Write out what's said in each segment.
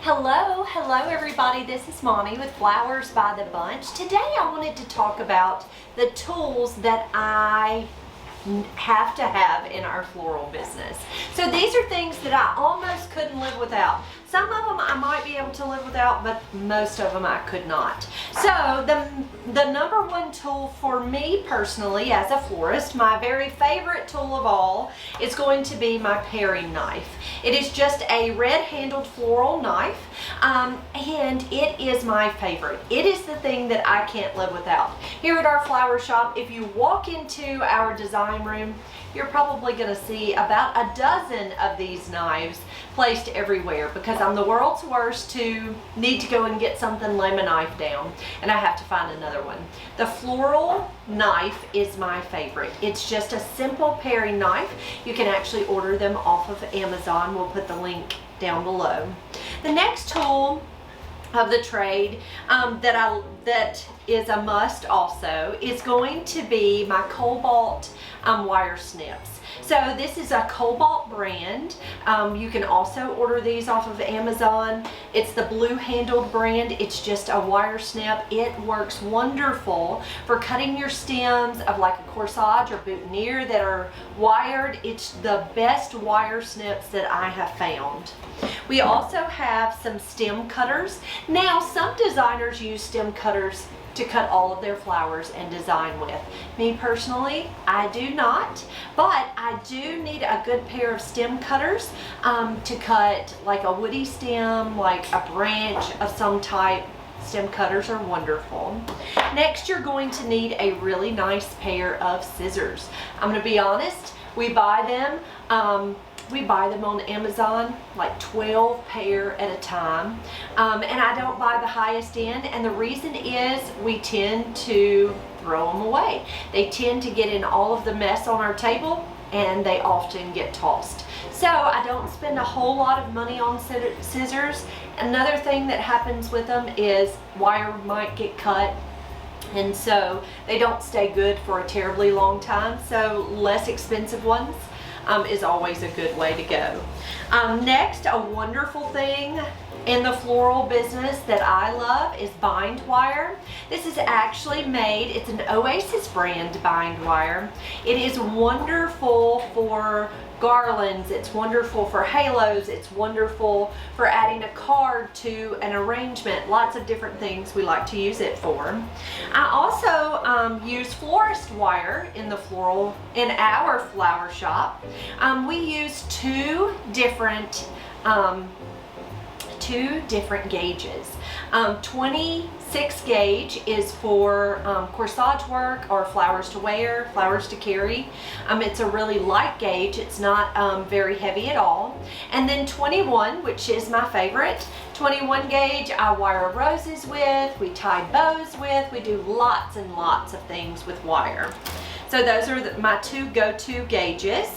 Hello everybody, this is Mommy with Flowers by the Bunch. Today I wanted to talk about the tools that I have to have in our floral business. So these are things that I almost couldn't live without. Some of them I might be able to live without, but most of them I could not. So the number one tool for me personally as a florist, my very favorite tool of all, is going to be my paring knife. It is just a red-handled floral knife, and it is my favorite. It is the thing that I can't live without. Here at our flower shop, if you walk into our design room, you're probably going to see about a dozen of these knives placed everywhere because I'm the world's worst to need to go and get something, lay my knife down, and I have to find another one. The floral knife is my favorite. It's just a simple paring knife. You can actually order them off of Amazon. We'll put the link down below. The next tool of the trade that is a must also is going to be my Cobalt wire snips. So this is a Cobalt brand. You can also order these off of Amazon. It's the blue handled brand. It's just a wire snip. It works wonderful for cutting your stems of like a corsage or boutonniere that are wired. It's the best wire snips that I have found. We also have some stem cutters. Now some designers use stem cutters to cut all of their flowers and design with. Me personally, I do not, but I do need a good pair of stem cutters to cut like a woody stem, like a branch of some type. Stem cutters are wonderful. Next, you're going to need a really nice pair of scissors. I'm gonna be honest, we buy them on Amazon, like 12 pair at a time, and I don't buy the highest end, and the reason is we tend to throw them away. They tend to get in all of the mess on our table, and they often get tossed. So I don't spend a whole lot of money on scissors. Another thing that happens with them is wire might get cut, and so they don't stay good for a terribly long time, so less expensive ones is always a good way to go. Next, a wonderful thing in the floral business that I love is bind wire. This is actually made, it's an Oasis brand bind wire. It is wonderful for garlands, it's wonderful for halos, it's wonderful for adding a card to an arrangement, lots of different things we like to use it for. I also use florist wire in our flower shop. We use two different gauges. 26 gauge is for corsage work or flowers to wear, flowers to carry. It's a really light gauge. It's not very heavy at all. And then 21, which is my favorite. 21 gauge I wire roses with, we tie bows with, we do lots and lots of things with wire. So those are my two go-to gauges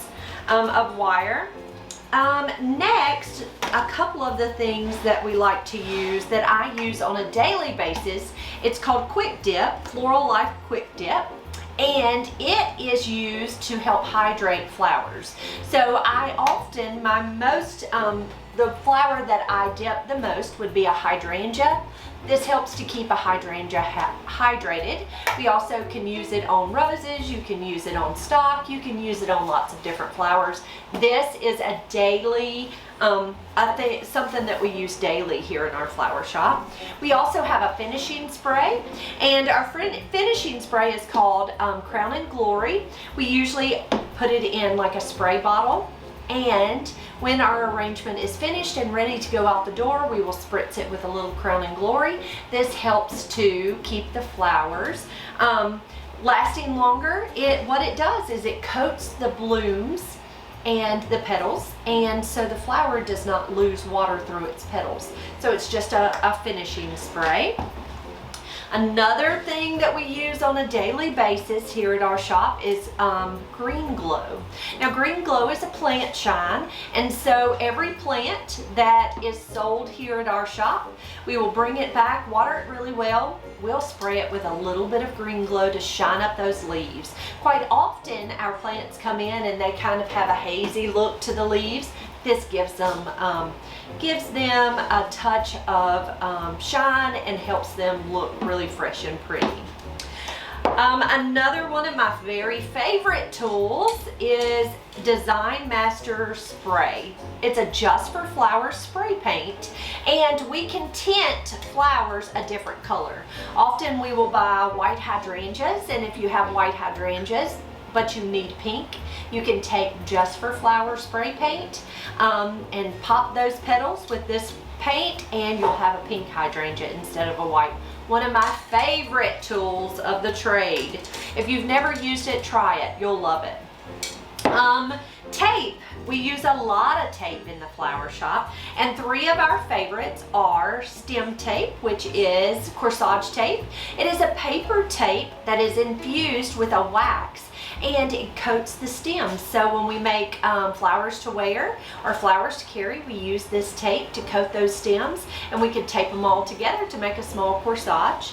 of wire. Next, a couple of the things that we like to use that I use on a daily basis. It's called Quick Dip, Floral Life Quick Dip, and it is used to help hydrate flowers. So I often, the flower that I dip the most would be a hydrangea. This helps to keep a hydrangea hydrated. We also can use it on roses, you can use it on stock, you can use it on lots of different flowers. This is a daily, something that we use daily here in our flower shop. We also have a finishing spray, and our finishing spray is called Crown and Glory. We usually put it in like a spray bottle, and when our arrangement is finished and ready to go out the door, we will spritz it with a little Crown and Glory. This helps to keep the flowers lasting longer. What it does is it coats the blooms and the petals, and so the flower does not lose water through its petals. So it's just a finishing spray. Another thing that we use on a daily basis here at our shop is Green Glow. Now Green Glow is a plant shine, and so every plant that is sold here at our shop, we will bring it back, water it really well, we'll spray it with a little bit of Green Glow to shine up those leaves. Quite often our plants come in and they kind of have a hazy look to the leaves. This gives them a touch of shine and helps them look really fresh and pretty. Another one of my very favorite tools is Design Master Spray. It's a just for flowers spray paint, and we can tint flowers a different color. Often we will buy white hydrangeas, and if you have white hydrangeas but you need pink, you can take just for flower spray paint and pop those petals with this paint, and you'll have a pink hydrangea instead of a white. One of my favorite tools of the trade. If you've never used it, try it. You'll love it. Tape. We use a lot of tape in the flower shop, and three of our favorites are stem tape, which is corsage tape. It is a paper tape that is infused with a wax, and it coats the stems. So when we make flowers to wear or flowers to carry, we use this tape to coat those stems, and we can tape them all together to make a small corsage.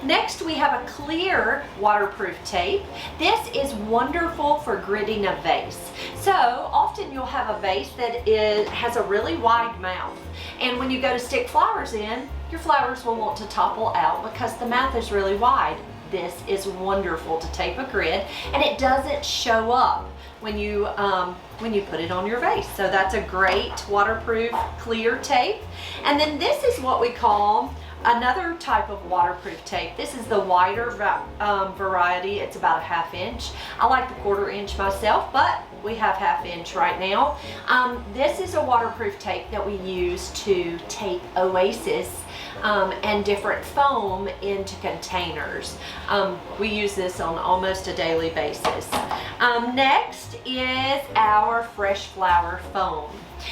Next, we have a clear waterproof tape. This is wonderful for gridding a vase. So often you'll have a vase that has a really wide mouth, and when you go to stick flowers in, your flowers will want to topple out because the mouth is really wide. This is wonderful to tape a grid, and it doesn't show up when you put it on your vase. So that's a great waterproof clear tape. And then this is what we call another type of waterproof tape. This is the wider variety. It's about a 1/2 inch. I like the 1/4 inch myself, but we have 1/2 inch right now. This is a waterproof tape that we use to tape oasis and different foam into containers. We use this on almost a daily basis. Next is our fresh flower foam.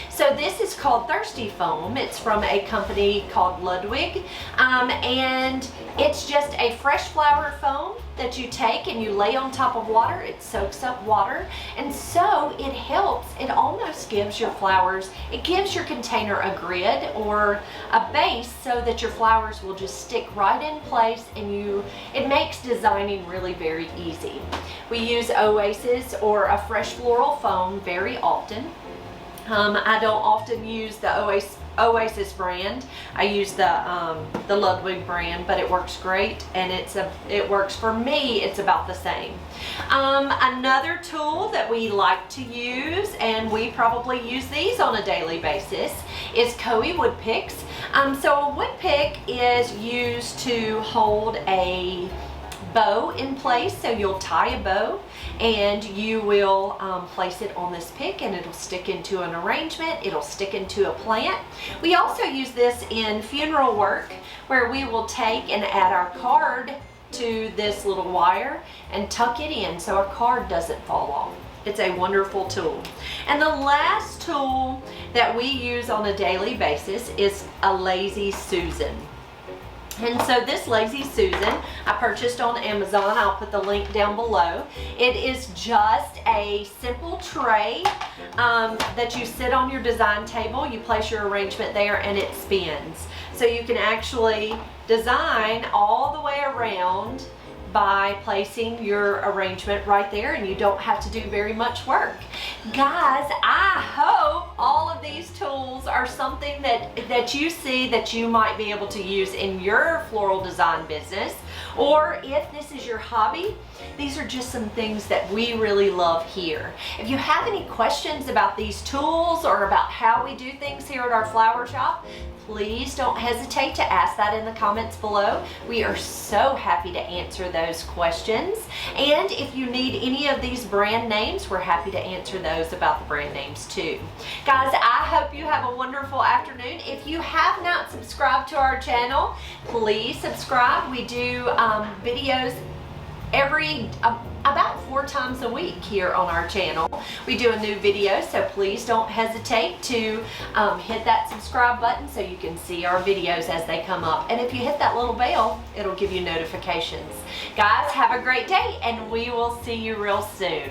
So this is called Thirsty Foam. It's from a company called Ludwig, and it's just a fresh flower foam that you take and you lay on top of water. It soaks up water, and so it helps. It almost gives your flowers, it gives your container a grid or a base so that your flowers will just stick right in place, and it makes designing really very easy. We use Oasis or a fresh floral foam very often. I don't often use the Oasis brand. I use the Ludwig brand, but it works great, and it works for me. It's about the same. Another tool that we like to use, and we probably use these on a daily basis, is Coe wood picks. So a wood pick is used to hold a bow in place. So you'll tie a bow and you will place it on this pick, and it'll stick into an arrangement. It'll stick into a plant. We also use this in funeral work, where we will take and add our card to this little wire and tuck it in so our card doesn't fall off. It's a wonderful tool. And the last tool that we use on a daily basis is a Lazy Susan. And so this Lazy Susan I purchased on Amazon. I'll put the link down below. It is just a simple tray that you sit on your design table. You place your arrangement there and it spins. So you can actually design all the way around by placing your arrangement right there, and you don't have to do very much work. Guys, I hope all of these tools are something that you see that you might be able to use in your floral design business, or if this is your hobby, these are just some things that we really love here. If you have any questions about these tools or about how we do things here at our flower shop, please don't hesitate to ask that in the comments below. We are so happy to answer those questions. And if you need any of these brand names, we're happy to answer those about the brand names too. Guys, I hope you have a wonderful afternoon. If you have not subscribed to our channel, please subscribe. We do videos about 4 times a week here on our channel. We do a new video, so please don't hesitate to hit that subscribe button so you can see our videos as they come up. And if you hit that little bell, it'll give you notifications. Guys, have a great day, and we will see you real soon.